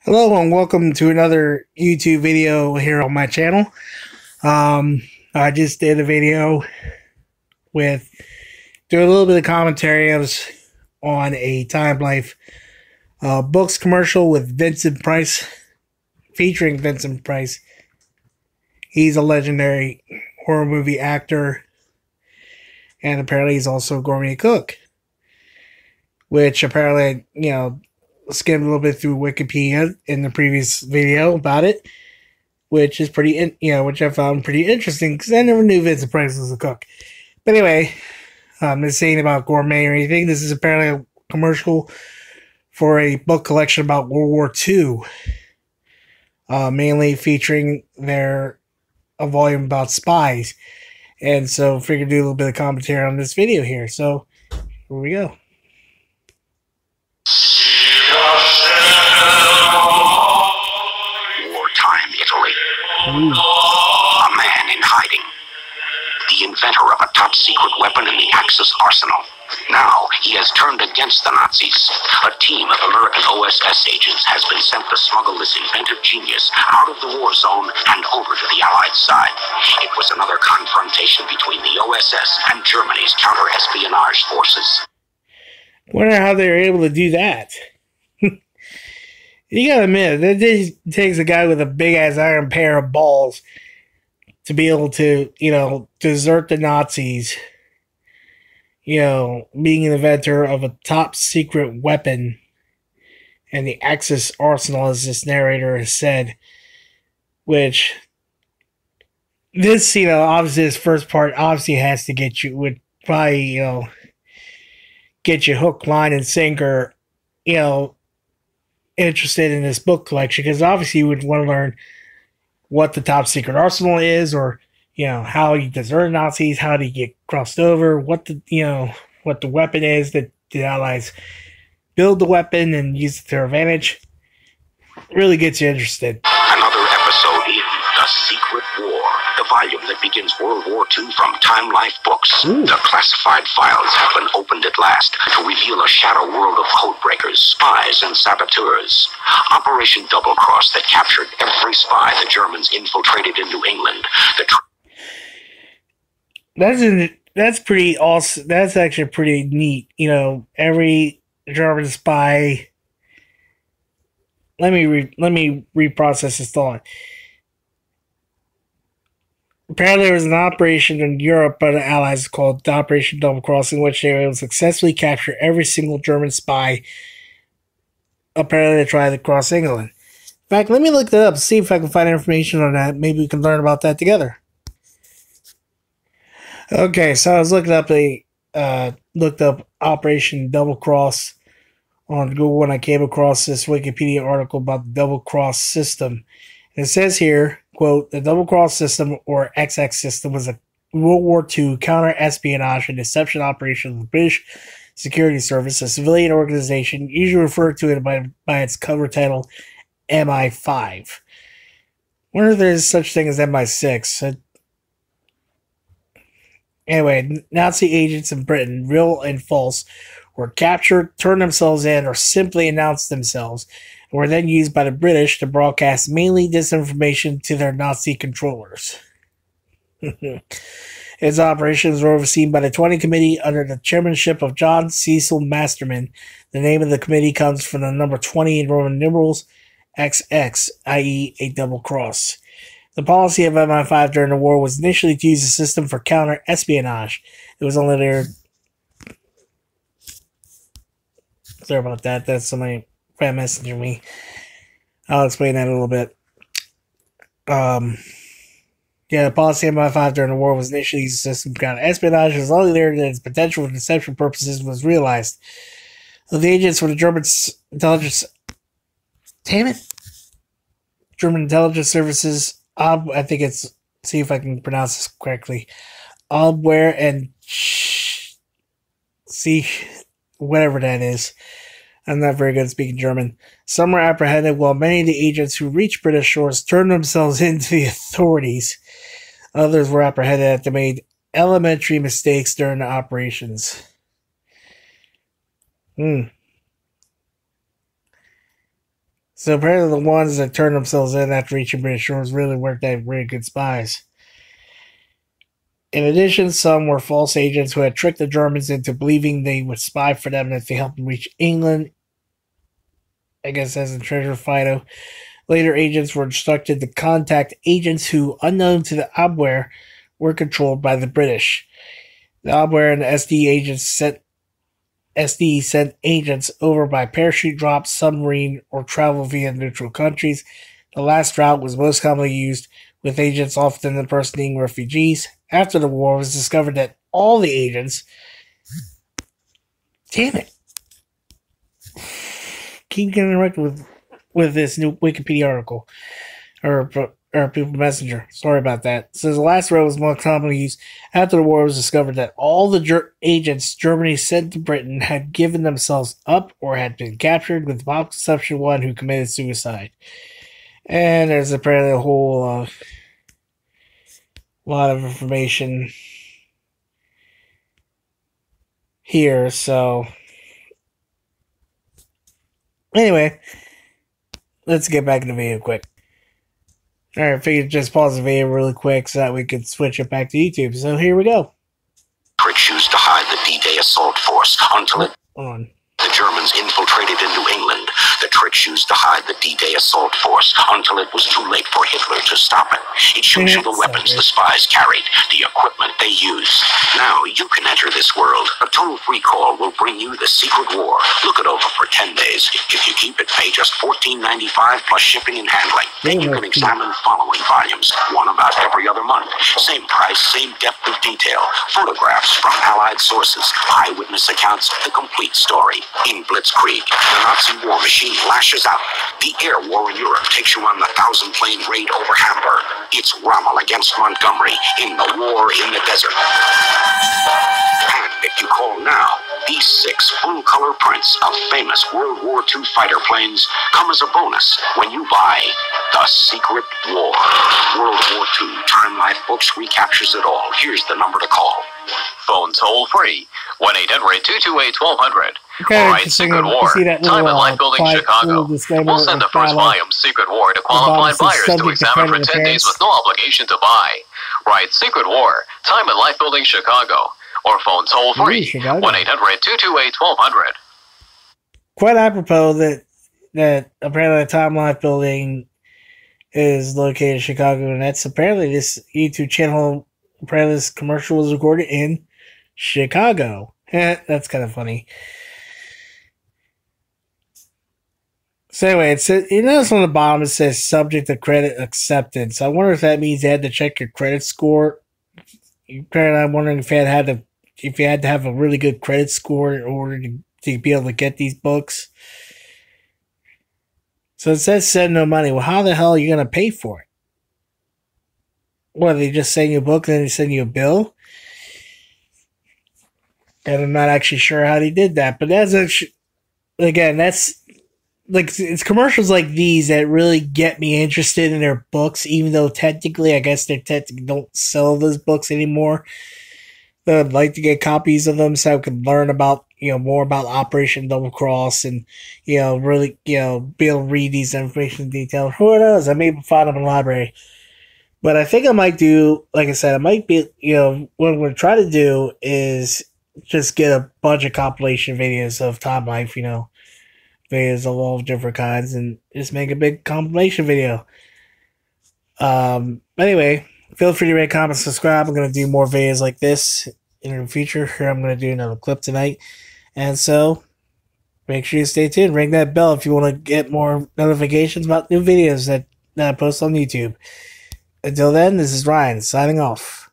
Hello and welcome to another YouTube video here on my channel. I just did a video with doing a little bit of commentary. I was on a Time Life books commercial with Vincent Price, featuring Vincent Price. He's a legendary horror movie actor, and apparently he's also a gourmet cook, which apparently, skimmed a little bit through Wikipedia in the previous video about it, which is which I found pretty interesting because I never knew Vincent Price was a cook. But anyway, I'm not saying about gourmet or anything. This is apparently a commercial for a book collection about World War II, mainly featuring a volume about spies. And so I figured do a little bit of commentary on this video here. So here we go. Wartime Italy. A man in hiding. The inventor of a top-secret weapon in the Axis arsenal. Now, he has turned against the Nazis. A team of American OSS agents has been sent to smuggle this inventive genius out of the war zone and over to the Allied side. It was another confrontation between the OSS and Germany's counter-espionage forces. Wonder how they were able to do that. You gotta admit, that takes a guy with a big-ass iron pair of balls to be able to, desert the Nazis, being an inventor of a top-secret weapon and the Axis arsenal, as this narrator has said, which, this, obviously this first part obviously has to get you, would probably, get you hook, line, and sinker, interested in this book collection, because obviously you would want to learn what the top secret arsenal is, or how you desert Nazis, how do you get crossed over, what the weapon is that the Allies build the weapon and use it to their advantage. It really gets you interested. Another episode in The Secret War, the volume that begins World War II from Time Life Books. Ooh. The classified files have been opened at last to reveal a shadow world of codebreakers, spies, and saboteurs. Operation Double Cross that captured every spy the Germans infiltrated into England. That's pretty awesome. That's actually pretty neat. Every German spy. Let me reprocess this thought. Apparently, there was an operation in Europe by the Allies called Operation Double Cross, in which they were able to successfully capture every single German spy. Apparently, they tried to cross England. In fact, let me look that up, see if I can find information on that. Maybe we can learn about that together. Okay, so I was looking up looked up Operation Double Cross on Google when I came across this Wikipedia article about the Double Cross system. And it says here, quote, the Double Cross system, or XX system, was a World War II counter-espionage and deception operation of the British Security Service, a civilian organization, usually referred to it by its cover title, MI5. Wonder if there's such thing as MI6. Anyway, Nazi agents in Britain, real and false, were captured, turned themselves in, or simply announced themselves, and were then used by the British to broadcast mainly disinformation to their Nazi controllers. Its operations were overseen by the 20 Committee under the chairmanship of John Cecil Masterman. The name of the committee comes from the number 20 in Roman numerals, XX, i.e. a double cross. The policy of MI5 during the war was initially to use the system for counter-espionage. It was only there... Sorry about that. That's somebody messaging me. I'll explain that a little bit. The policy of MI5 during the war was initially used the system for counter-espionage. It was only there that its potential for deception purposes was realized. The agents for the German intelligence... Damn it! German intelligence services... I think it's, see if I can pronounce this correctly, Abwehr and see, whatever that is. I'm not very good at speaking German. Some were apprehended, while many of the agents who reached British shores turned themselves into the authorities. Others were apprehended after they made elementary mistakes during the operations. So apparently the ones that turned themselves in after reaching British shores really weren't that very good spies. In addition, some were false agents who had tricked the Germans into believing they would spy for them if they helped them reach England, I guess as a treasure Fido. Later, agents were instructed to contact agents who, unknown to the Abwehr, were controlled by the British. The Abwehr and the SD sent agents over by parachute drop, submarine, or travel via neutral countries. The last route was most commonly used, with agents often impersonating refugees. After the war, it was discovered that all the agents... Damn it. Keep getting interrupted with this new Wikipedia article. Or People Messenger. Sorry about that. It says the last route was more commonly used. After the war, it was discovered that all the agents Germany sent to Britain had given themselves up or had been captured, with the popular exception one who committed suicide. And there's apparently a whole lot of information here. So, anyway, let's get back in the video quick. Alright, I figured just pause the video really quick so that we could switch it back to YouTube. So here we go. Brits used to hide the D-Day assault force until it... Hold on. The Germans infiltrated into England. The tricks used to hide the D-Day assault force until it was too late for Hitler to stop it. It shows you the weapons the spies carried, the equipment they used. Now you can enter this world. A toll-free call will bring you the secret war. Look it over for 10 days. If you keep it, pay just $14.95 plus shipping and handling. Then you can examine following volumes, one about every other month. Same price, same depth of detail. Photographs from Allied sources, eyewitness accounts, the complete story. In Blitzkrieg, the Nazi war machine lashes out. The air war in Europe takes you on the 1,000-plane raid over Hamburg. It's Rommel against Montgomery in the war in the desert. And if you call now, these 6 full-color prints of famous World War II fighter planes come as a bonus when you buy The Secret War. World War II Time Life Books recaptures it all. Here's the number to call. Phone toll-free, 1-800-228-1200. Okay, Alright, Secret War, Time and Life Building Chicago. We'll send the first volume, Secret War, to qualified buyers to examine for 10 days with no obligation to buy. Write Secret War, Time and Life Building Chicago. Or phone toll-free, 1-800-228-1200. Quite apropos that apparently the Time Life Building is located in Chicago, and that's apparently this YouTube channel, apparently this commercial was recorded in Chicago. That's kind of funny. So anyway, it says, you notice on the bottom it says subject to credit acceptance. I wonder if that means they had to check your credit score. Apparently, I'm wondering if you had to have a really good credit score in order to be able to get these books. So it says send no money. Well, how the hell are you going to pay for it? What, they just send you a book and then they send you a bill? And I'm not actually sure how they did that. But that's actually, again, that's like, it's commercials like these that really get me interested in their books, even though technically, I guess they technically don't sell those books anymore. But I'd like to get copies of them so I can learn about, more about Operation Double Cross and, really, be able to read these information in detail. Who knows? I may find them in the library. But I think I might do, like I said, I might be, what I'm going to try to do is just get a bunch of compilation videos of Time Life, videos of all different kinds and just make a big compilation video. Anyway, feel free to rate, comment, subscribe. I'm going to do more videos like this in the future. Here I'm going to do another clip tonight. And so, make sure you stay tuned. Ring that bell if you want to get more notifications about new videos that I post on YouTube. Until then, this is Ryan, signing off.